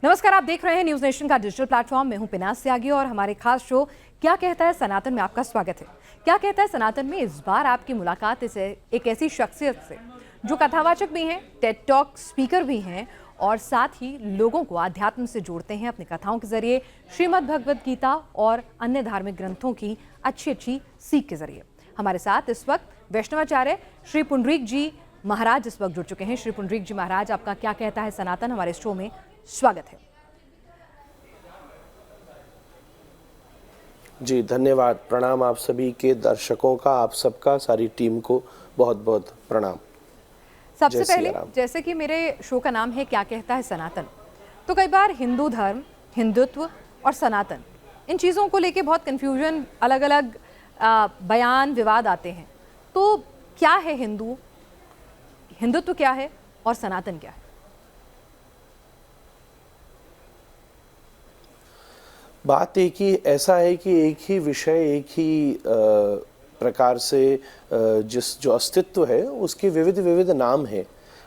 नमस्कार, आप देख रहे हैं न्यूज नेशन का डिजिटल प्लेटफॉर्म। मैं हूं पिनास त्यागी और हमारे खास शो क्या कहता है सनातन में आपका स्वागत है। क्या कहता है सनातन में इस बार आपकी मुलाकात एक ऐसी शख्सियत से जो कथावाचक भी हैं, टेड टॉक स्पीकर भी हैं और साथ ही लोगों को आध्यात्म से जोड़ते हैं अपनी कथाओं के जरिए, श्रीमद् भगवद गीता और अन्य धार्मिक ग्रंथों की अच्छी सीख के जरिए। हमारे साथ इस वक्त वैष्णवाचार्य श्री पुंडरीक जी महाराज इस वक्त जुड़ चुके हैं। श्री पुंडरीक जी महाराज, आपका क्या कहता है सनातन हमारे शो में स्वागत है। जी धन्यवाद। प्रणाम आप सभी के दर्शकों का, आप सबका, सारी टीम को बहुत बहुत प्रणाम। सबसे पहले, जैसे कि मेरे शो का नाम है क्या कहता है सनातन, तो कई बार हिंदू धर्म, हिंदुत्व और सनातन, इन चीज़ों को लेके बहुत कन्फ्यूजन, अलग अलग बयान, विवाद आते हैं। तो क्या है हिंदुत्व क्या है और सनातन क्या है? बात एक ही ऐसा है कि एक ही विषय, एक ही प्रकार से जो अस्तित्व है उसके विविध विविध नाम हैं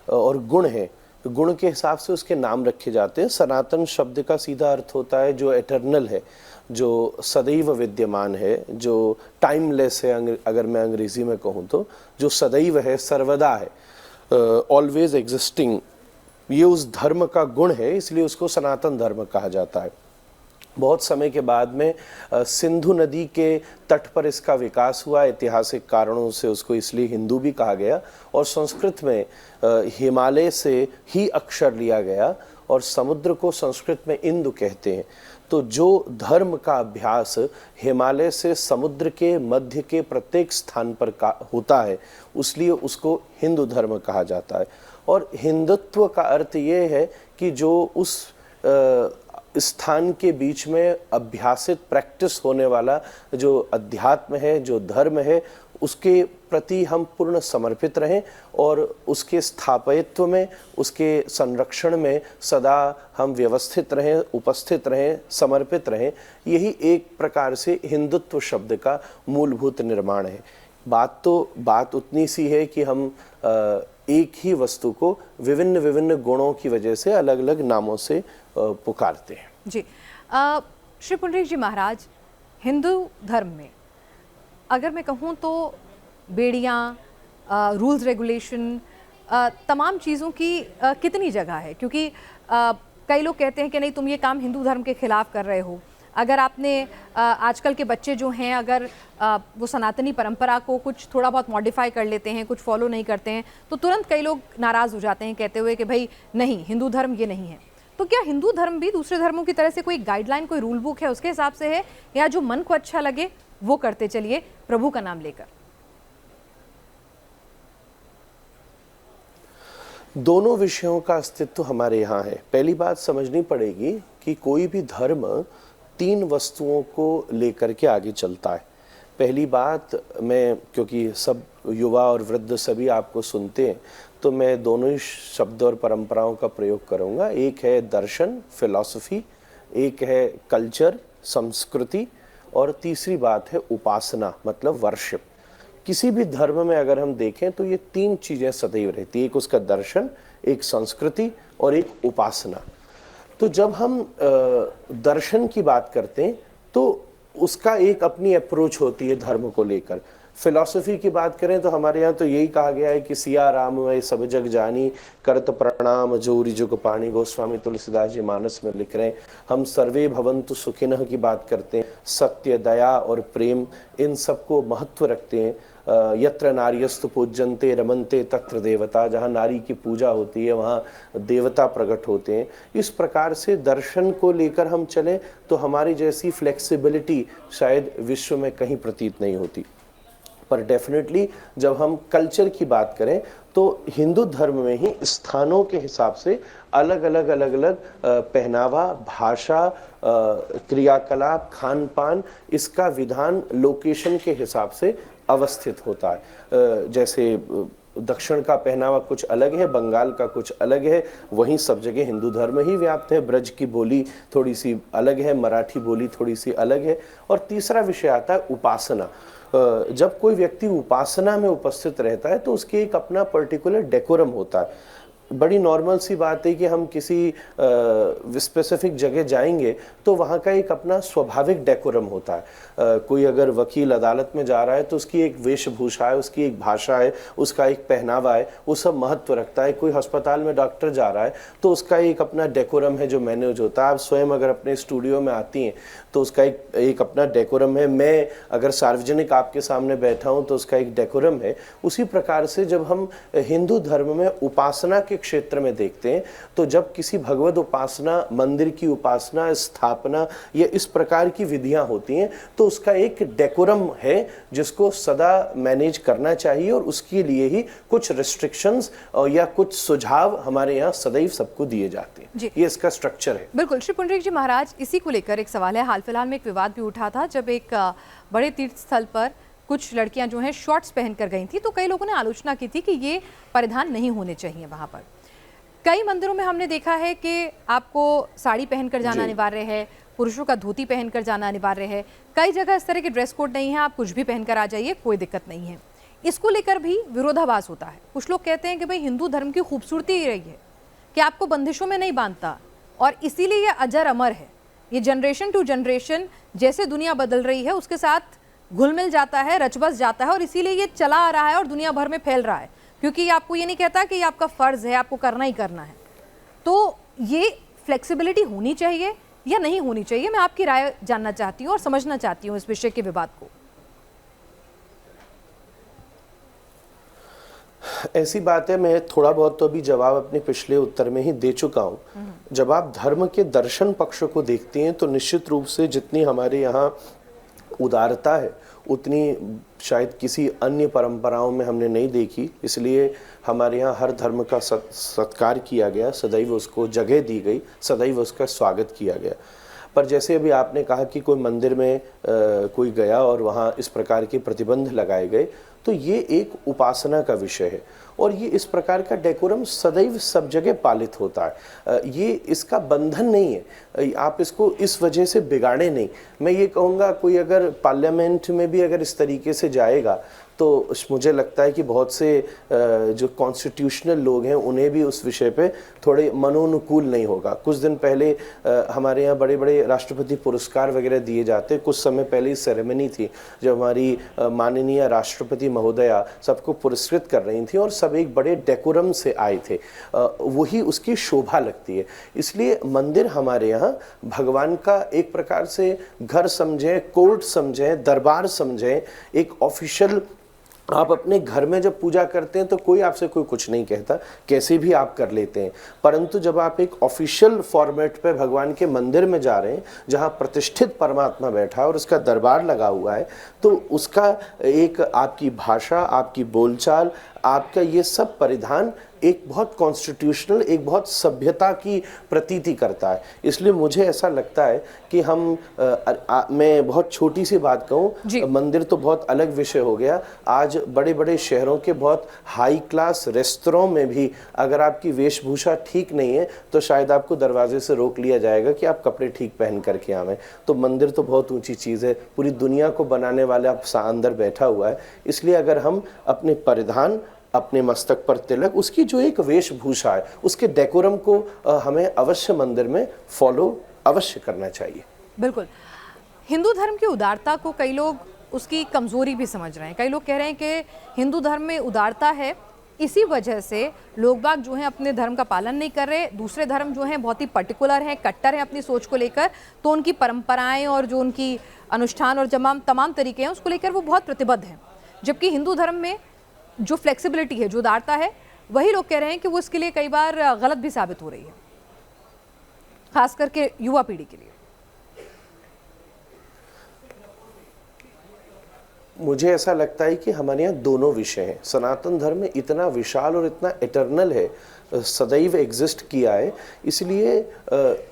और गुण हैं। गुण के हिसाब से उसके नाम रखे जाते हैं। सनातन शब्द का सीधा अर्थ होता है जो एटर्नल है, जो सदैव विद्यमान है, जो टाइमलेस है, अगर मैं अंग्रेजी में कहूँ तो, जो सदैव है, सर्वदा है, ऑलवेज एग्जिस्टिंग। ये उस धर्म का गुण है, इसलिए उसको सनातन धर्म कहा जाता है। बहुत समय के बाद में सिंधु नदी के तट पर इसका विकास हुआ। ऐतिहासिक कारणों से उसको इसलिए हिंदू भी कहा गया और संस्कृत में हिमालय से ही अक्षर लिया गया और समुद्र को संस्कृत में इंदु कहते हैं। तो जो धर्म का अभ्यास हिमालय से समुद्र के मध्य के प्रत्येक स्थान पर होता है, इसलिए उसको हिंदू धर्म कहा जाता है। और हिंदुत्व का अर्थ ये है कि जो उस स्थान के बीच में अभ्यासित, प्रैक्टिस होने वाला जो अध्यात्म है, जो धर्म है, उसके प्रति हम पूर्ण समर्पित रहें और उसके स्थापयित्व में, उसके संरक्षण में सदा हम व्यवस्थित रहें, उपस्थित रहें, समर्पित रहें। यही एक प्रकार से हिंदुत्व शब्द का मूलभूत निर्माण है। बात उतनी सी है कि हम एक ही वस्तु को विभिन्न विभिन्न गुणों की वजह से अलग अलग नामों से पुकारते हैं। जी, श्री पुंडरीक जी महाराज, हिंदू धर्म में अगर मैं कहूँ तो बेड़ियाँ, रूल्स रेगुलेशन, तमाम चीज़ों की कितनी जगह है? क्योंकि कई लोग कहते हैं कि नहीं, तुम ये काम हिंदू धर्म के खिलाफ कर रहे हो। अगर आपने आजकल के बच्चे जो हैं, अगर वो सनातनी परंपरा को कुछ थोड़ा बहुत मॉडिफाई कर लेते हैं, कुछ फॉलो नहीं करते हैं, तो तुरंत कई लोग नाराज़ हो जाते हैं, कहते हुए कि भाई नहीं, हिंदू धर्म ये नहीं है। तो क्या हिंदू धर्म भी दूसरे धर्मों की तरह से कोई गाइडलाइन, कोई रूल बुक है, उसके हिसाब से है, या जो मन को अच्छा लगे वो करते चलिए प्रभु का नाम लेकर? दोनों विषयों का अस्तित्व हमारे यहाँ है। पहली बात समझनी पड़ेगी कि कोई भी धर्म तीन वस्तुओं को लेकर के आगे चलता है। पहली बात, मैं क्योंकि सब युवा और वृद्ध सभी आपको सुनते हैं, तो मैं दोनों ही शब्द और परंपराओं का प्रयोग करूंगा। एक है दर्शन, फिलॉसफी, एक है कल्चर, संस्कृति, और तीसरी बात है उपासना, मतलब वर्शिप। किसी भी धर्म में अगर हम देखें तो ये तीन चीज़ें सदैव रहती है। एक उसका दर्शन, एक संस्कृति और एक उपासना। तो जब हम दर्शन की बात करते हैं तो उसका एक अपनी अप्रोच होती है धर्म को लेकर। फिलॉसफी की बात करें तो हमारे यहाँ तो यही कहा गया है कि सिया राम वै सब जग जानी, करत प्रणाम जोरी जुग पाणी। गोस्वामी तुलसीदास जी मानस में लिख रहे हैं। हम सर्वे भवन्तु सुखिनः की बात करते हैं। सत्य, दया और प्रेम, इन सबको महत्व रखते हैं। यत्र नार्यस्तु पूज्यन्ते रमन्ते तत्र देवता। जहाँ नारी की पूजा होती है वहाँ देवता प्रकट होते हैं। इस प्रकार से दर्शन को लेकर हम चलें तो हमारी जैसी फ्लेक्सिबिलिटी शायद विश्व में कहीं प्रतीत नहीं होती। पर डेफिनेटली जब हम कल्चर की बात करें तो हिंदू धर्म में ही स्थानों के हिसाब से अलग अलग पहनावा, भाषा, क्रियाकलाप, खान पान, इसका विधान लोकेशन के हिसाब से अवस्थित होता है। जैसे दक्षिण का पहनावा कुछ अलग है, बंगाल का कुछ अलग है, वहीं सब जगह हिंदू धर्म ही व्याप्त है। ब्रज की बोली थोड़ी सी अलग है, मराठी बोली थोड़ी सी अलग है। और तीसरा विषय आता है उपासना। जब कोई व्यक्ति उपासना में उपस्थित रहता है तो उसके एक अपना पर्टिकुलर डेकोरम होता है। बड़ी नॉर्मल सी बात है कि हम किसी स्पेसिफिक जगह जाएंगे तो वहाँ का एक अपना स्वाभाविक डेकोरम होता है। कोई अगर वकील अदालत में जा रहा है तो उसकी एक वेशभूषा है, उसकी एक भाषा है, उसका एक पहनावा है, वो सब महत्व रखता है। कोई अस्पताल में डॉक्टर जा रहा है तो उसका एक अपना डेकोरम है जो मैनेज होता है। आप स्वयं अगर अपने स्टूडियो में आती हैं तो उसका एक अपना डेकोरम है। मैं अगर सार्वजनिक आपके सामने बैठा हूँ तो उसका एक डेकोरम है। उसी प्रकार से जब हम हिंदू धर्म में उपासना के क्षेत्र में देखते हैं तो जब किसी भगवत उपासना, मंदिर की उपासना, स्थापना या इस प्रकार की विधियां होती हैं तो उसका एक डेकोरम है जिसको सदा मैनेज करना चाहिए और उसके लिए ही कुछ रिस्ट्रिक्शंस या कुछ सुझाव हमारे यहाँ सदैव सबको दिए जाते हैं। ये इसका स्ट्रक्चर है। बिल्कुल। श्री पुंडरीक जी महाराज, इसी को लेकर एक सवाल है। हाल फिलहाल में एक विवाद भी उठा था जब एक बड़े तीर्थ स्थल पर कुछ लड़कियां जो हैं शॉर्ट्स पहनकर गई थी, तो कई लोगों ने आलोचना की थी कि ये परिधान नहीं होने चाहिए। वहां पर कई मंदिरों में हमने देखा है कि आपको साड़ी पहनकर जाना अनिवार्य है, पुरुषों का धोती पहनकर जाना अनिवार्य है। कई जगह इस तरह के ड्रेस कोड नहीं है, आप कुछ भी पहनकर आ जाइए, कोई दिक्कत नहीं है। इसको लेकर भी विरोधाभास होता है। कुछ लोग कहते हैं कि भाई हिंदू धर्म की खूबसूरती ही रही है कि आपको बंदिशों में नहीं बांधता और इसीलिए ये अजर अमर है। ये जनरेशन टू जनरेशन जैसे दुनिया बदल रही है उसके साथ घुल मिल जाता है, रचबस जाता है और इसीलिए ये चला आ रहा है और दुनिया भर में फैल रहा है, क्योंकि आपको ये नहीं कहता कि ये आपका फ़र्ज़ है, आपको करना ही करना है। तो ये फ्लेक्सिबिलिटी होनी चाहिए या नहीं होनी चाहिए, मैं आपकी राय जानना चाहती हूँ और समझना चाहती हूँ इस विषय के विवाद को। ऐसी बात है, मैं थोड़ा बहुत तो अभी जवाब अपने पिछले उत्तर में ही दे चुका हूँ। जब आप धर्म के दर्शन पक्ष को देखते हैं तो निश्चित रूप से जितनी हमारे यहाँ उदारता है उतनी शायद किसी अन्य परंपराओं में हमने नहीं देखी। इसलिए हमारे यहाँ हर धर्म का सत्कार किया गया, सदैव उसको जगह दी गई, सदैव उसका स्वागत किया गया। पर जैसे अभी आपने कहा कि कोई मंदिर में कोई गया और वहाँ इस प्रकार के प्रतिबंध लगाए गए, तो ये एक उपासना का विषय है और ये इस प्रकार का डेकोरम सदैव सब जगह पालित होता है। ये इसका बंधन नहीं है, आप इसको इस वजह से बिगाड़े नहीं। मैं ये कहूँगा कोई अगर पार्लियामेंट में भी अगर इस तरीके से जाएगा तो मुझे लगता है कि बहुत से जो कॉन्स्टिट्यूशनल लोग हैं उन्हें भी उस विषय पे थोड़े मनोनुकूल नहीं होगा। कुछ दिन पहले हमारे यहाँ बड़े बड़े राष्ट्रपति पुरस्कार वगैरह दिए जाते। कुछ समय पहले ही सेरेमनी थी जब हमारी माननीय राष्ट्रपति महोदया सबको पुरस्कृत कर रही थी और सब एक बड़े डेकोरम से आए थे। वही उसकी शोभा लगती है। इसलिए मंदिर हमारे यहाँ भगवान का एक प्रकार से घर समझें, कोर्ट समझें, दरबार समझें, एक ऑफिशियल। आप अपने घर में जब पूजा करते हैं तो कोई आपसे कोई कुछ नहीं कहता, कैसे भी आप कर लेते हैं। परंतु जब आप एक ऑफिशियल फॉर्मेट पे भगवान के मंदिर में जा रहे हैं जहां प्रतिष्ठित परमात्मा बैठा है और उसका दरबार लगा हुआ है, तो उसका एक आपकी भाषा, आपकी बोलचाल, आपका ये सब परिधान एक बहुत कॉन्स्टिट्यूशनल, एक बहुत सभ्यता की प्रतीति करता है। इसलिए मुझे ऐसा लगता है कि हम मैं बहुत छोटी सी बात कहूँ, मंदिर तो बहुत अलग विषय हो गया। आज बड़े बड़े शहरों के बहुत हाई क्लास रेस्तरां में भी अगर आपकी वेशभूषा ठीक नहीं है तो शायद आपको दरवाजे से रोक लिया जाएगा कि आप कपड़े ठीक पहन करके आवें। तो मंदिर तो बहुत ऊंची चीज़ है, पूरी दुनिया को बनाने वाला अंदर बैठा हुआ है। इसलिए अगर हम अपने परिधान, अपने मस्तक पर तिलक, उसकी जो एक वेशभूषा है, उसके डेकोरम को हमें अवश्य मंदिर में फॉलो अवश्य करना चाहिए। बिल्कुल। हिंदू धर्म की उदारता को कई लोग उसकी कमज़ोरी भी समझ रहे हैं। कई लोग कह रहे हैं कि हिंदू धर्म में उदारता है, इसी वजह से लोग बाग जो हैं अपने धर्म का पालन नहीं कर रहे। दूसरे धर्म जो हैं बहुत ही पर्टिकुलर हैं, कट्टर हैं अपनी सोच को लेकर, तो उनकी परंपराएं और जो उनकी अनुष्ठान और तमाम तरीके हैं उसको लेकर वो बहुत प्रतिबद्ध हैं। जबकि हिंदू धर्म में जो फ्लेक्सिबिलिटी है, जो उदारता है, वही लोग कह रहे हैं कि वो इसके लिए कई बार गलत भी साबित हो रही है, खास करके युवा पीढ़ी के लिए। मुझे ऐसा लगता है कि हमारे यहाँ दोनों विषय हैं। सनातन धर्म में इतना विशाल और इतना इटर्नल है, सदैव एग्जिस्ट किया है, इसलिए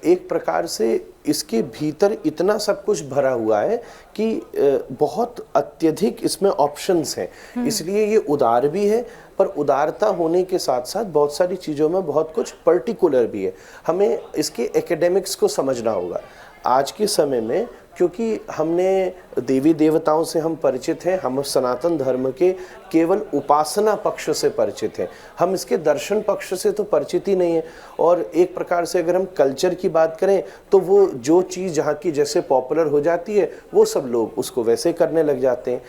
एक प्रकार से इसके भीतर इतना सब कुछ भरा हुआ है कि बहुत अत्यधिक इसमें ऑप्शंस हैं। इसलिए ये उदार भी है, पर उदारता होने के साथ साथ बहुत सारी चीज़ों में बहुत कुछ पर्टिकुलर भी है। हमें इसके एकेडमिक्स को समझना होगा। आज के समय में क्योंकि हमने देवी देवताओं से हम परिचित हैं, हम सनातन धर्म के केवल उपासना पक्ष से परिचित हैं, हम इसके दर्शन पक्ष से तो परिचित ही नहीं है। और एक प्रकार से अगर हम कल्चर की बात करें तो वो जो चीज़ जहाँ की जैसे पॉपुलर हो जाती है वो सब लोग उसको वैसे करने लग जाते हैं।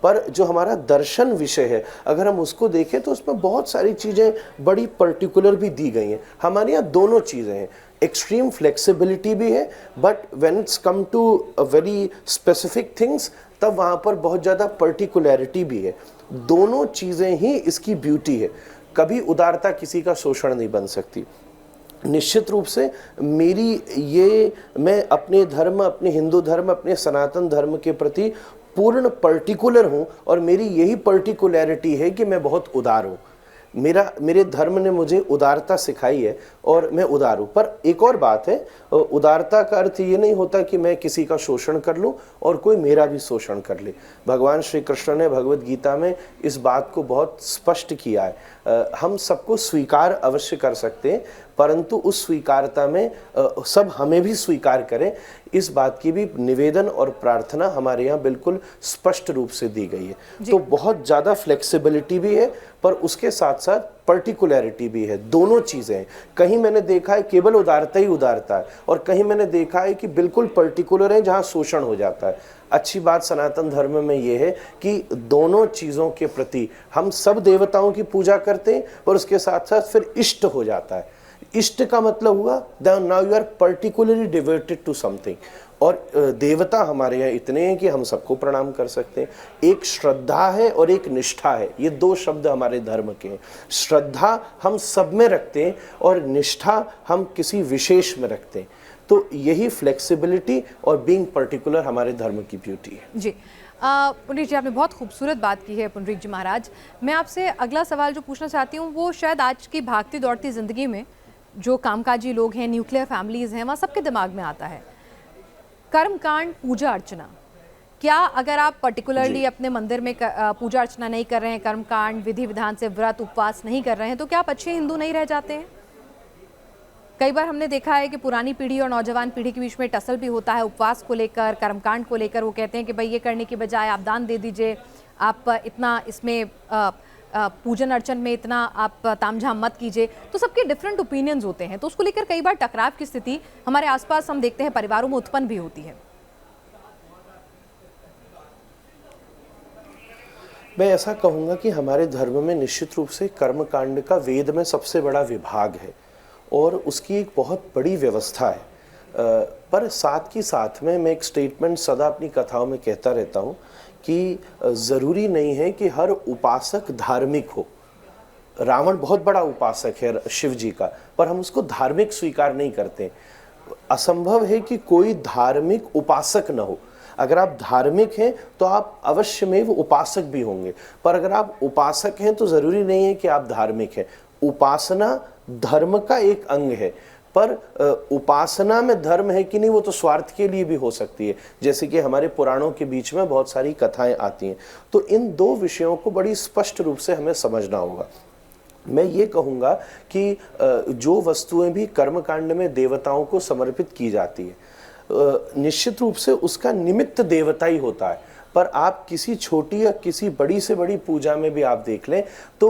पर जो हमारा दर्शन विषय है अगर हम उसको देखें तो उसमें बहुत सारी चीज़ें बड़ी पर्टिकुलर भी दी गई हैं। हमारे यहाँ दोनों चीज़ें हैं, एक्सट्रीम फ्लेक्सिबिलिटी भी है, but when it's come to very specific things तब वहाँ पर बहुत ज़्यादा पर्टिकुलैरिटी भी है। दोनों चीज़ें ही इसकी ब्यूटी है। कभी उदारता किसी का शोषण नहीं बन सकती। निश्चित रूप से मैं अपने धर्म, अपने हिंदू धर्म, अपने सनातन धर्म के प्रति पूर्ण पर्टिकुलर हूँ और मेरी यही पर्टिकुलैरिटी है कि मैं बहुत उदार हूँ। मेरे धर्म ने मुझे उदारता सिखाई है और मैं उदार हूँ। पर एक और बात है, उदारता का अर्थ ये नहीं होता कि मैं किसी का शोषण कर लूँ और कोई मेरा भी शोषण कर ले। भगवान श्री कृष्ण ने भगवत गीता में इस बात को बहुत स्पष्ट किया है। हम सबको स्वीकार अवश्य कर सकते हैं, परंतु उस स्वीकारता में सब हमें भी स्वीकार करें, इस बात की भी निवेदन और प्रार्थना हमारे यहाँ बिल्कुल स्पष्ट रूप से दी गई है। तो बहुत ज़्यादा फ्लेक्सिबिलिटी भी है पर उसके साथ साथ पर्टिकुलैरिटी भी है। दोनों चीज़ें हैं। कहीं मैंने देखा है केवल उदारता ही उदारता है और कहीं मैंने देखा है कि बिल्कुल पर्टिकुलर है जहाँ शोषण हो जाता है। अच्छी बात सनातन धर्म में ये है कि दोनों चीज़ों के प्रति हम सब देवताओं की पूजा करते हैं और उसके साथ साथ फिर इष्ट हो जाता है। इष्ट का मतलब हुआ now you are particularly devoted to something. और देवता हमारे यहाँ इतने हैं कि हम सबको प्रणाम कर सकते हैं। एक श्रद्धा है और एक निष्ठा है, ये दो शब्द हमारे धर्म के हैं। श्रद्धा हम सब में रखते हैं और निष्ठा हम किसी विशेष में रखते हैं। तो यही फ्लेक्सिबिलिटी और बीइंग पर्टिकुलर हमारे धर्म की ब्यूटी है। जी पुंडरीक जी, आपने बहुत खूबसूरत बात की है पुंडरीक जी महाराज। मैं आपसे अगला सवाल जो पूछना चाहती हूँ वो शायद आज की भागती दौड़ती ज़िंदगी में जो कामकाजी लोग हैं, न्यूक्लियर फैमिलीज़ हैं, वहाँ सबके दिमाग में आता है कर्मकांड, पूजा अर्चना। क्या अगर आप पर्टिकुलरली अपने मंदिर में पूजा अर्चना नहीं कर रहे हैं, कर्मकांड विधि विधान से व्रत उपवास नहीं कर रहे हैं, तो क्या आप अच्छे हिंदू नहीं रह जाते हैं? कई बार हमने देखा है कि पुरानी पीढ़ी और नौजवान पीढ़ी के बीच में टसल भी होता है उपवास को लेकर, कर्मकांड को लेकर। वो कहते हैं कि भाई ये करने की बजाय आप दान दे दीजिए, आप इतना इसमें पूजन अर्चन में इतना आप तामझाम मत कीजिए। तो सबके डिफरेंट ओपिनियंस होते हैं, तो उसको लेकर कई बार टकराव की स्थिति हमारे आसपास हम देखते हैं परिवारों में उत्पन्न भी होती है। मैं ऐसा कहूँगा कि हमारे धर्म में निश्चित रूप से कर्मकांड का वेद में सबसे बड़ा विभाग है और उसकी एक बहुत बड़ी व्यवस्था है। पर साथ ही साथ में मैं एक स्टेटमेंट सदा अपनी कथाओं में कहता रहता हूँ कि ज़रूरी नहीं है कि हर उपासक धार्मिक हो। रावण बहुत बड़ा उपासक है शिव जी का, पर हम उसको धार्मिक स्वीकार नहीं करते। असंभव है कि कोई धार्मिक उपासक न हो। अगर आप धार्मिक हैं तो आप अवश्य में वो उपासक भी होंगे, पर अगर आप उपासक हैं तो ज़रूरी नहीं है कि आप धार्मिक हैं। उपासना धर्म का एक अंग है, पर उपासना में धर्म है कि नहीं वो तो स्वार्थ के लिए भी हो सकती है, जैसे कि हमारे पुराणों के बीच में बहुत सारी कथाएं आती हैं। तो इन दो विषयों को बड़ी स्पष्ट रूप से हमें समझना होगा। मैं ये कहूँगा कि जो वस्तुएं भी कर्मकांड में देवताओं को समर्पित की जाती है, निश्चित रूप से उसका निमित्त देवता ही होता है। पर आप किसी छोटी या किसी बड़ी से बड़ी पूजा में भी आप देख लें तो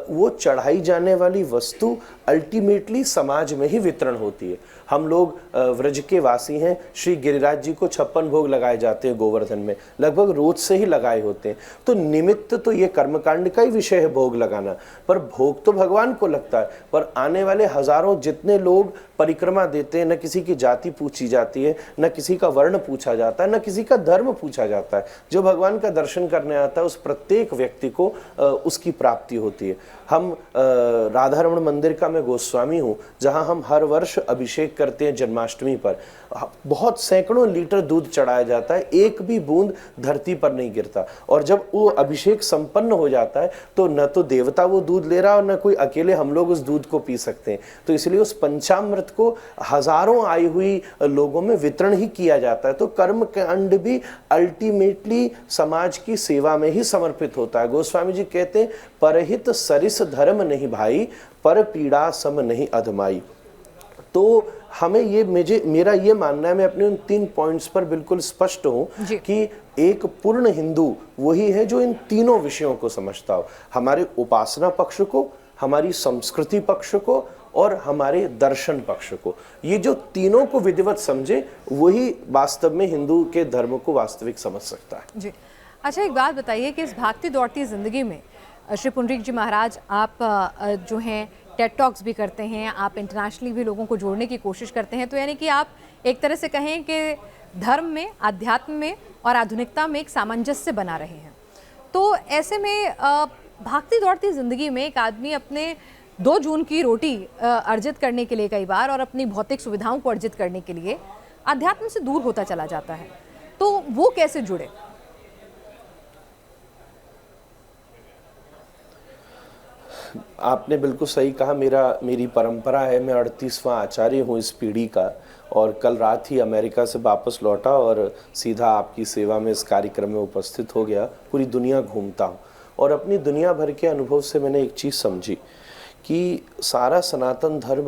वो चढ़ाई जाने वाली वस्तु अल्टीमेटली समाज में ही वितरण होती है। हम लोग व्रज के वासी हैं, श्री गिरिराज जी को 56 भोग लगाए जाते हैं गोवर्धन में, लगभग रोज से ही लगाए होते हैं। तो निमित्त तो ये कर्मकांड का ही विषय है भोग लगाना, पर भोग तो भगवान को लगता है। पर आने वाले हजारों जितने लोग परिक्रमा देते हैं, न किसी की जाति पूछी जाती है, न किसी का वर्ण पूछा जाता है, न किसी का धर्म पूछा जाता है। जो भगवान का दर्शन करने आता है उस प्रत्येक व्यक्ति को उसकी प्राप्ति होती है। हम राधारमण मंदिर का मैं गोस्वामी हूँ, जहाँ हम हर वर्ष अभिषेक करते हैं जन्माष्टमी पर। बहुत सैकड़ों लीटर दूध चढ़ाया जाता है, एक भी बूंद धरती पर नहीं गिरता। और जब वो अभिषेक संपन्न हो जाता है तो न तो देवता वो दूध ले रहा और न कोई अकेले हम लोग उस दूध को पी सकते हैं। तो इसलिए उस पंचामृत को हजारों आई हुई लोगों में वितरण ही किया जाता है। तो कर्मकांड भी अल्टीमेटली समाज की सेवा में ही समर्पित होता है। गोस्वामी जी कहते हैं, परहित सरिस धर्म नहीं भाई, पर पीड़ा सम नहीं अधमाई। तो हमें मेरा ये मानना है, मैं अपने उन 3 पॉइंट्स पर बिल्कुल स्पष्ट हूं जी। कि एक पूर्ण हिंदू वही है जो इन तीनों विषयों को समझता हो, हमारे उपासना पक्ष को, हमारी संस्कृति पक्ष को और हमारे दर्शन पक्ष को। ये जो तीनों को विधिवत समझे वही वास्तव में हिंदू के धर्म को वास्तविक समझ सकता है। जी। अच्छा, एक बात बताइए कि इस भागती दौड़ती ज़िंदगी में श्री पुंडरीक जी महाराज, आप जो हैं टेड टॉक्स भी करते हैं, आप इंटरनेशनली भी लोगों को जोड़ने की कोशिश करते हैं, तो यानी कि आप एक तरह से कहें कि धर्म में, अध्यात्म में और आधुनिकता में एक सामंजस्य बना रहे हैं। तो ऐसे में भागती दौड़ती ज़िंदगी में एक आदमी अपने 2 जून की रोटी अर्जित करने के लिए कई बार और अपनी भौतिक सुविधाओं को अर्जित करने के लिए अध्यात्म से दूर होता चला जाता है, तो वो कैसे जुड़े? आपने बिल्कुल सही कहा। मेरी परंपरा है, मैं 38वां आचार्य हूँ इस पीढ़ी का, और कल रात ही अमेरिका से वापस लौटा और सीधा आपकी सेवा में इस कार्यक्रम में उपस्थित हो गया। पूरी दुनिया घूमता हूँ और अपनी दुनिया भर के अनुभव से मैंने एक चीज़ समझी कि सारा सनातन धर्म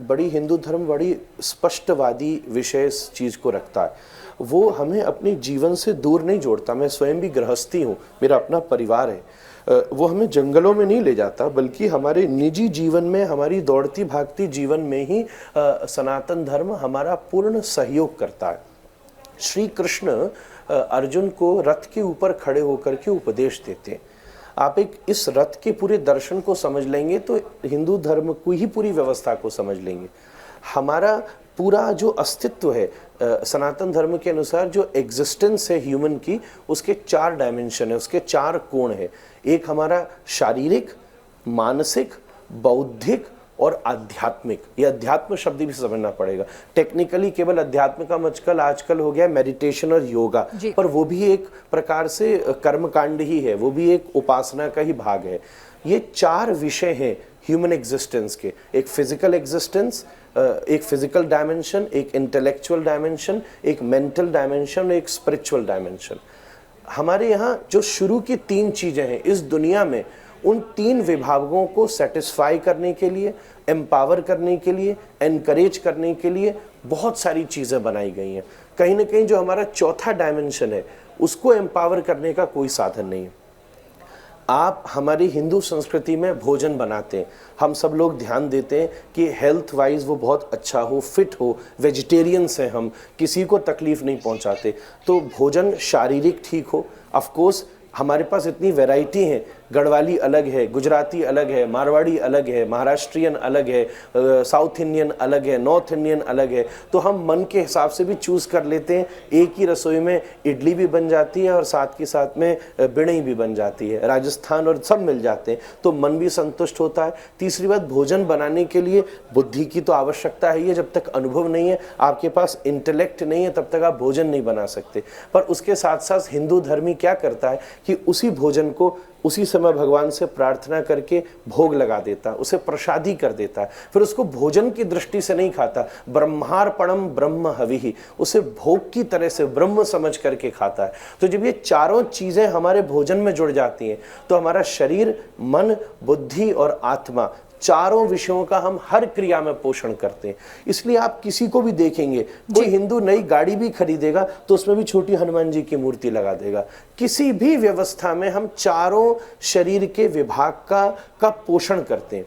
बड़ी हिंदू धर्म बड़ी स्पष्टवादी विषय इस चीज़ को रखता है। वो हमें अपने जीवन से दूर नहीं जोड़ता। मैं स्वयं भी गृहस्थी हूँ, मेरा अपना परिवार है। वो हमें जंगलों में नहीं ले जाता, बल्कि हमारे निजी जीवन में, हमारी दौड़ती भागती जीवन में ही सनातन धर्म हमारा पूर्ण सहयोग करता है। श्री कृष्ण अर्जुन को रथ के ऊपर खड़े होकर के उपदेश देते हैं। आप इस रथ के पूरे दर्शन को समझ लेंगे तो हिंदू धर्म को ही पूरी व्यवस्था को समझ लेंगे। हमारा पूरा जो अस्तित्व है सनातन धर्म के अनुसार, जो एग्जिस्टेंस है ह्यूमन की, उसके 4 डायमेंशन है, उसके 4 कोण है। एक हमारा शारीरिक, मानसिक, बौद्धिक और आध्यात्मिक। ये अध्यात्म शब्द भी समझना पड़ेगा। टेक्निकली केवल अध्यात्म का आजकल हो गया मेडिटेशन और योगा, पर वो भी एक प्रकार से कर्मकांड ही है, वो भी एक उपासना का ही भाग है। ये 4 विषय हैं ह्यूमन एग्जिस्टेंस के। एक फिजिकल एग्जिस्टेंस, एक फिजिकल डायमेंशन, एक इंटेलेक्चुअल डायमेंशन, एक मेंटल डायमेंशन, एक स्पिरिचुअल डायमेंशन। हमारे यहाँ जो शुरू की 3 चीजें हैं इस दुनिया में, उन 3 विभागों को सेटिस्फाई करने के लिए, एम्पावर करने के लिए, एनकरेज करने के लिए बहुत सारी चीजें बनाई गई हैं। कहीं ना कहीं जो हमारा 4था डायमेंशन है उसको एम्पावर करने का कोई साधन नहीं है। आप हमारी हिंदू संस्कृति में भोजन बनाते हैं, हम सब लोग ध्यान देते हैं कि हेल्थ वाइज वो बहुत अच्छा हो, फिट हो, वेजिटेरियंस हैं हम, किसी को तकलीफ नहीं पहुंचाते। तो भोजन शारीरिक ठीक हो। ऑफ कोर्स हमारे पास इतनी वैरायटी है, गढ़वाली अलग है, गुजराती अलग है, मारवाड़ी अलग है, महाराष्ट्रियन अलग है, साउथ इंडियन अलग है, नॉर्थ इंडियन अलग है। तो हम मन के हिसाब से भी चूज़ कर लेते हैं। एक ही रसोई में इडली भी बन जाती है और साथ के साथ में बिरणी भी बन जाती है, राजस्थान और सब मिल जाते हैं, तो मन भी संतुष्ट होता है। तीसरी बात, भोजन बनाने के लिए बुद्धि की तो आवश्यकता है। जब तक अनुभव नहीं है, आपके पास इंटेलेक्ट नहीं है, तब तक आप भोजन नहीं बना सकते। पर उसके साथ साथ हिंदू धर्मी क्या करता है कि उसी भोजन को उसी समय भगवान से प्रार्थना करके भोग लगा देता, उसे प्रसादी कर देता है। फिर उसको भोजन की दृष्टि से नहीं खाता, ब्रह्मार्पणम ब्रह्म हविहि, उसे भोग की तरह से ब्रह्म समझ करके खाता है। तो जब ये 4 चीजें हमारे भोजन में जुड़ जाती हैं तो हमारा शरीर, मन, बुद्धि और आत्मा, 4 विषयों का हम हर क्रिया में पोषण करते हैं। इसलिए आप किसी को भी देखेंगे, कोई हिंदू नई गाड़ी भी खरीदेगा तो उसमें भी छोटी हनुमान जी की मूर्ति लगा देगा। किसी भी व्यवस्था में हम 4 शरीर के विभाग का पोषण करते हैं।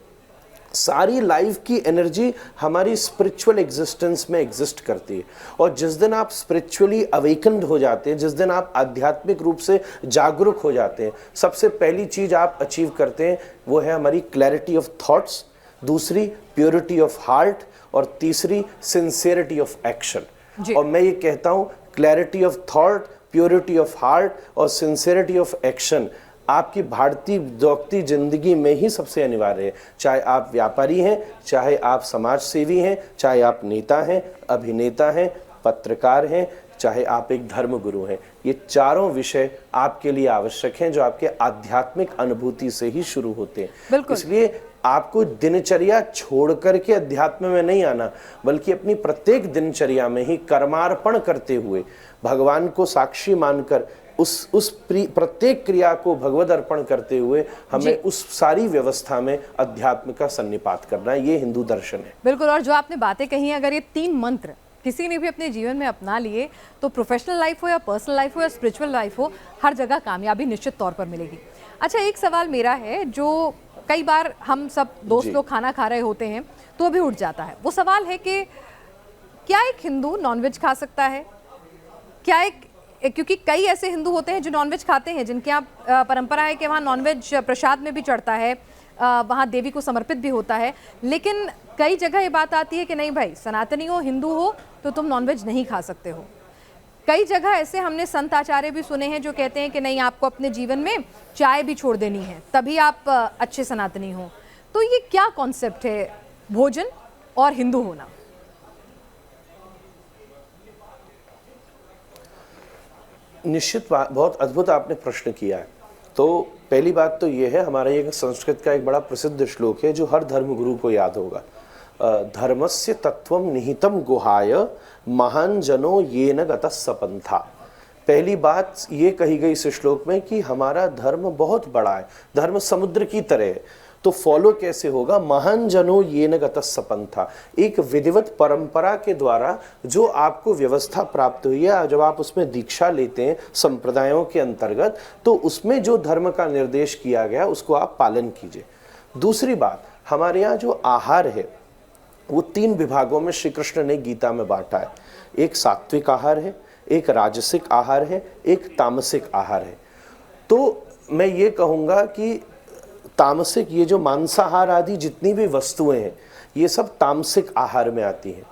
सारी लाइफ की एनर्जी हमारी स्पिरिचुअल एग्जिस्टेंस में एग्जिस्ट करती है। और जिस दिन आप स्पिरिचुअली अवेकन्ड हो जाते हैं, जिस दिन आप आध्यात्मिक रूप से जागरूक हो जाते हैं, सबसे पहली चीज आप अचीव करते हैं वो है हमारी क्लैरिटी ऑफ थॉट्स, दूसरी प्योरिटी ऑफ हार्ट और तीसरी सिंसियरिटी ऑफ एक्शन। और मैं ये कहता हूँ, clarity of thought, purity of heart और सिंसियरिटी ऑफ एक्शन आपकी भारतीय दौड़ती जिंदगी में ही सबसे अनिवार्य है। चाहे आप व्यापारी हैं, चाहे आप समाज सेवी हैं, चाहे आप नेता हैं, अभिनेता हैं, पत्रकार हैं, चाहे आप एक धर्मगुरु हैं, ये 4 विषय आपके लिए आवश्यक हैं जो आपके आध्यात्मिक अनुभूति से ही शुरू होते हैं। इसलिए आपको दिनचर्या छोड़ करके अध्यात्म में नहीं आना, बल्कि अपनी प्रत्येक दिनचर्या में ही कर्मार्पण करते हुए, भगवान को साक्षी मानकर प्रत्येक क्रिया को भगवद अर्पण करते हुए हमें उस सारी व्यवस्था में अध्यात्म का सन्निपात करना है। ये हिंदू दर्शन है। बिल्कुल। और जो आपने बातें कही, अगर ये 3 मंत्र किसी ने भी अपने जीवन में अपना लिए तो प्रोफेशनल लाइफ हो या पर्सनल लाइफ हो या स्पिरिचुअल लाइफ हो, हर जगह कामयाबी निश्चित तौर पर मिलेगी। अच्छा, एक सवाल मेरा है जो कई बार हम सब दोस्त लोग खाना खा रहे होते हैं तो अभी उठ जाता है। वो सवाल है कि क्या एक हिंदू नॉनवेज खा सकता है? क्या क्योंकि कई ऐसे हिंदू होते हैं जो नॉनवेज खाते हैं, जिनके यहाँ परंपरा है कि वहाँ नॉनवेज प्रसाद में भी चढ़ता है, वहाँ देवी को समर्पित भी होता है। लेकिन कई जगह ये बात आती है कि नहीं भाई, सनातनी हो, हिंदू हो तो तुम नॉनवेज नहीं खा सकते हो। कई जगह ऐसे हमने संत आचार्य भी सुने हैं जो कहते हैं कि नहीं, आपको अपने जीवन में चाय भी छोड़ देनी है, तभी आप अच्छे सनातनी हो। तो ये क्या कॉन्सेप्ट है भोजन और हिंदू होना? निश्चित बहुत अद्भुत आपने प्रश्न किया है। तो पहली बात तो ये है, हमारा एक संस्कृत का एक बड़ा प्रसिद्ध श्लोक है जो हर धर्मगुरु को याद होगा। धर्मस्य तत्वम निहितम गुहाय महान जनो येन गतः सपंथा। पहली बात ये कही गई इस श्लोक में कि हमारा धर्म बहुत बड़ा है, धर्म समुद्र की तरह है। तो फॉलो कैसे होगा? महान जनो येन गतः सपंथा, एक विधिवत परंपरा के द्वारा जो आपको व्यवस्था प्राप्त हुई है, जब आप उसमें दीक्षा लेते हैं संप्रदायों के अंतर्गत, तो उसमें जो धर्म का निर्देश किया गया उसको आप पालन कीजिए। दूसरी बात, हमारे यहाँ जो आहार है वो 3 विभागों में श्री कृष्ण ने गीता में बांटा है। एक सात्विक आहार है, एक राजसिक आहार है, एक तामसिक आहार है। तो मैं ये कहूँगा कि तामसिक, ये जो मांसाहार आदि जितनी भी वस्तुएं हैं, ये सब तामसिक आहार में आती हैं।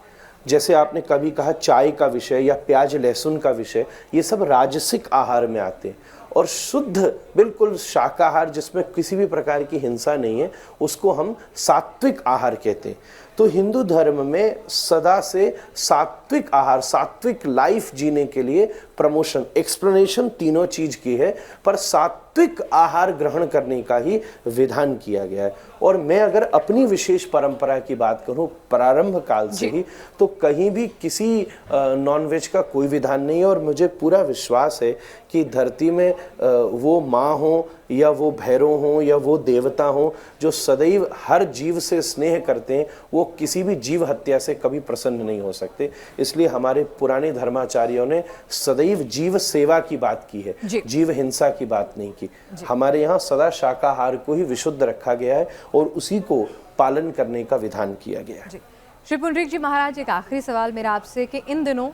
जैसे आपने कभी कहा चाय का विषय या प्याज लहसुन का विषय, ये सब राजसिक आहार में आते हैं। और शुद्ध बिल्कुल शाकाहार जिसमें किसी भी प्रकार की हिंसा नहीं है, उसको हम सात्विक आहार कहते हैं। तो हिंदू धर्म में सदा से सात्विक आहार, सात्विक लाइफ जीने के लिए प्रमोशन, एक्सप्लेनेशन तीनों चीज की है, पर सात्विक आहार ग्रहण करने का ही विधान किया गया है। और मैं अगर अपनी विशेष परंपरा की बात करूं प्रारंभ काल से ही, तो कहीं भी किसी नॉनवेज का कोई विधान नहीं है। और मुझे पूरा विश्वास है कि धरती में वो माँ हो या वो भैरव हो या वो देवता हो जो सदैव हर जीव से स्नेह करते हैं, वो किसी भी जीव हत्या से कभी प्रसन्न नहीं हो सकते। इसलिए हमारे पुराने धर्माचार्यों ने सदैव जीव सेवा की बात की है, जीव हिंसा की बात नहीं की। हमारे यहाँ सदा शाकाहार को ही विशुद्ध रखा गया है और उसी को पालन करने का विधान किया गया है। श्री पुंडरीक जी महाराज, एक आखिरी सवाल मेरा आपसे कि इन दिनों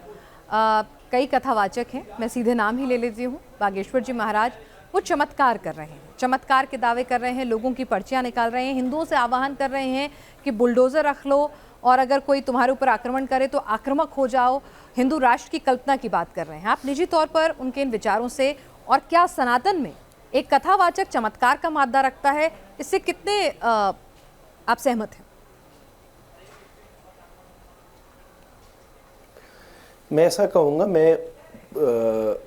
कई कथावाचक हैं, मैं सीधे नाम ही ले लेती हूँ, बागेश्वर जी महाराज, वो चमत्कार कर रहे हैं, चमत्कार के दावे कर रहे हैं, लोगों की पर्चियाँ निकाल रहे हैं, हिंदुओं से आह्वान कर रहे हैं कि बुलडोज़र रख लो और अगर कोई तुम्हारे ऊपर आक्रमण करे तो आक्रामक हो जाओ, हिंदू राष्ट्र की कल्पना की बात कर रहे हैं। आप निजी तौर पर उनके इन विचारों से, और क्या सनातन में एक कथावाचक चमत्कार का मादा रखता है, इससे कितने आप सहमत हैं? मैं ऐसा कहूँगा, मैं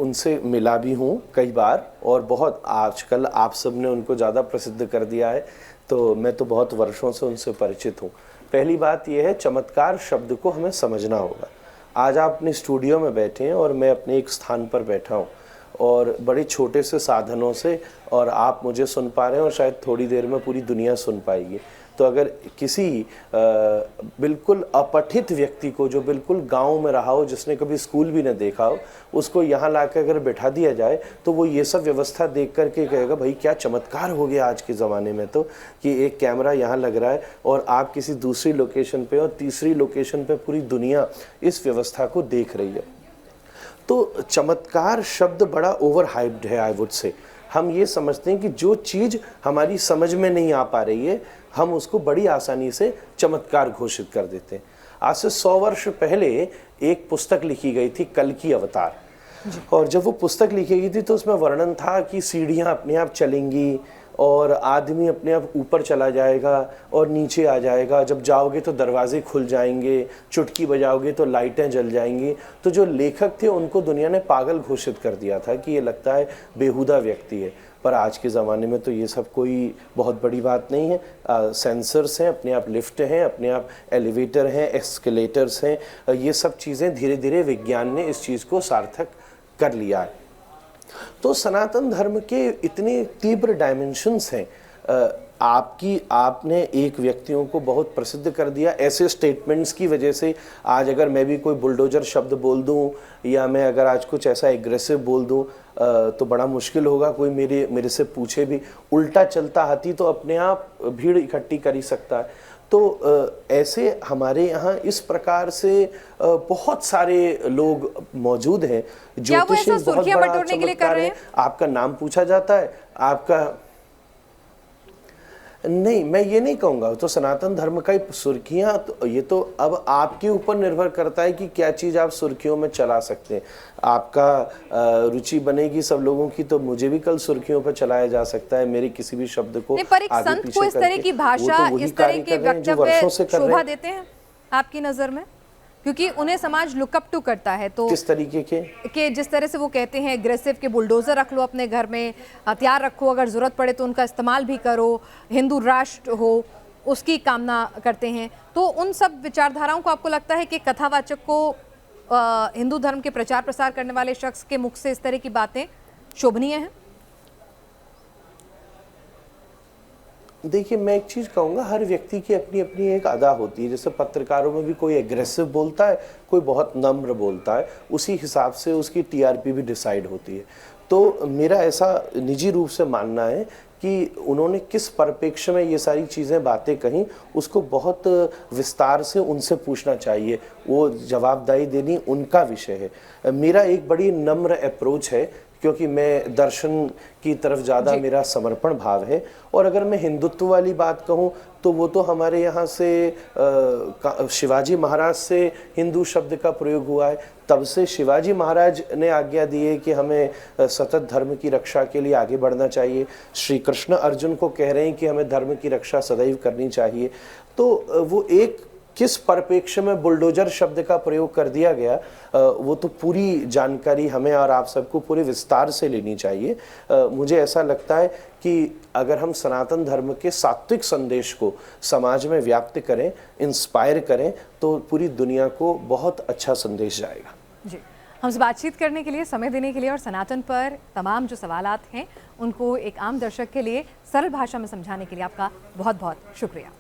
उनसे मिला भी हूँ कई बार, और बहुत आजकल आप सब ने उनको ज़्यादा प्रसिद्ध कर दिया है, तो मैं तो बहुत वर्षों से उनसे परिचित हूँ। पहली बात यह है, चमत्कार शब्द को हमें समझना होगा। आज आप अपने स्टूडियो में बैठे हैं और मैं अपने एक स्थान पर बैठा हूँ और बड़े छोटे से साधनों से, और आप मुझे सुन पा रहे हैं और शायद थोड़ी देर में पूरी दुनिया सुन पाएगी। तो अगर किसी बिल्कुल अपठित व्यक्ति को, जो बिल्कुल गांव में रहा हो, जिसने कभी स्कूल भी न देखा हो, उसको यहाँ लाकर अगर बैठा दिया जाए तो वो ये सब व्यवस्था देख करके कहेगा भाई क्या चमत्कार हो गया आज के ज़माने में, तो कि एक कैमरा यहाँ लग रहा है और आप किसी दूसरी लोकेशन पे और तीसरी लोकेशन पे पूरी दुनिया इस व्यवस्था को देख रही है। तो चमत्कार शब्द बड़ा ओवर हाइप्ड है, आई वुड से। हम ये समझते हैं कि जो चीज़ हमारी समझ में नहीं आ पा रही है, हम उसको बड़ी आसानी से चमत्कार घोषित कर देते हैं। आज से 100 वर्ष पहले एक पुस्तक लिखी गई थी, कल की अवतार, और जब वो पुस्तक लिखी गई थी तो उसमें वर्णन था कि सीढ़ियाँ अपने आप चलेंगी और आदमी अपने आप ऊपर चला जाएगा और नीचे आ जाएगा, जब जाओगे तो दरवाजे खुल जाएंगे, चुटकी बजाओगे तो लाइटें जल जाएंगी। तो जो लेखक थे उनको दुनिया ने पागल घोषित कर दिया था कि ये लगता है बेहुदा व्यक्ति है। पर आज के ज़माने में तो ये सब कोई बहुत बड़ी बात नहीं है। सेंसर्स हैं, अपने आप लिफ्ट हैं, अपने आप एलिवेटर हैं, एस्केलेटर्स हैं, ये सब चीज़ें धीरे धीरे विज्ञान ने इस चीज़ को सार्थक कर लिया है। तो सनातन धर्म के इतने तीव्र डायमेंशंस हैं। आपने एक व्यक्तियों को बहुत प्रसिद्ध कर दिया ऐसे स्टेटमेंट्स की वजह से। आज अगर मैं भी कोई बुलडोजर शब्द बोल दूं या मैं अगर आज कुछ ऐसा एग्रेसिव बोल दूं तो बड़ा मुश्किल होगा कोई मेरे से पूछे भी। उल्टा चलता हाथी तो अपने आप भीड़ इकट्ठी कर ही सकता है। तो ऐसे हमारे यहाँ इस प्रकार से बहुत सारे लोग मौजूद हैं। ज्योतिषी बहुत बड़ा चमत्कार है। आपका नाम पूछा जाता है, आपका नहीं, मैं ये नहीं कहूँगा। तो सनातन धर्म का ही सुर्खियाँ, तो ये तो अब आपके ऊपर निर्भर करता है कि क्या चीज़ आप सुर्खियों में चला सकते हैं। आपका रुचि बनेगी सब लोगों की, तो मुझे भी कल सुर्खियों पर चलाया जा सकता है मेरे किसी भी शब्द को। पर एक संत को इस तरह की भाषा, इस तरह के वक्तव्य शोभा देते हैं आपकी नज़र में? क्योंकि उन्हें समाज लुकअप टू करता है। तो किस तरीके के जिस तरह से वो कहते हैं एग्रेसिव के बुलडोजर रख लो अपने घर में, हथियार रखो, अगर ज़रूरत पड़े तो उनका इस्तेमाल भी करो, हिंदू राष्ट्र हो उसकी कामना करते हैं। तो उन सब विचारधाराओं को आपको लगता है कि कथावाचक को हिंदू धर्म के प्रचार प्रसार करने वाले शख्स के मुख से इस तरह की बातें शोभनीय हैं? देखिए, मैं एक चीज़ कहूँगा, हर व्यक्ति की अपनी अपनी एक अदा होती है। जैसे पत्रकारों में भी कोई एग्रेसिव बोलता है, कोई बहुत नम्र बोलता है, उसी हिसाब से उसकी टीआरपी भी डिसाइड होती है। तो मेरा ऐसा निजी रूप से मानना है कि उन्होंने किस परिप्रेक्ष्य में ये सारी चीज़ें बातें कहीं, उसको बहुत विस्तार से उनसे पूछना चाहिए। वो जवाबदाही देनी उनका विषय है। मेरा एक बड़ी नम्र अप्रोच है, क्योंकि मैं दर्शन की तरफ ज़्यादा मेरा समर्पण भाव है। और अगर मैं हिंदुत्व वाली बात कहूँ तो वो तो हमारे यहाँ से शिवाजी महाराज से हिंदू शब्द का प्रयोग हुआ है। तब से शिवाजी महाराज ने आज्ञा दी है कि हमें सतत धर्म की रक्षा के लिए आगे बढ़ना चाहिए। श्री कृष्ण अर्जुन को कह रहे हैं कि हमें धर्म की रक्षा सदैव करनी चाहिए। तो वो एक किस परिप्रेक्ष्य में बुलडोजर शब्द का प्रयोग कर दिया गया, वो तो पूरी जानकारी हमें और आप सबको पूरे विस्तार से लेनी चाहिए। मुझे ऐसा लगता है कि अगर हम सनातन धर्म के सात्विक संदेश को समाज में व्याप्त करें, इंस्पायर करें, तो पूरी दुनिया को बहुत अच्छा संदेश जाएगा। जी, हमसे बातचीत करने के लिए, समय देने के लिए और सनातन पर तमाम जो सवालात हैं उनको एक आम दर्शक के लिए सरल भाषा में समझाने के लिए आपका बहुत बहुत शुक्रिया।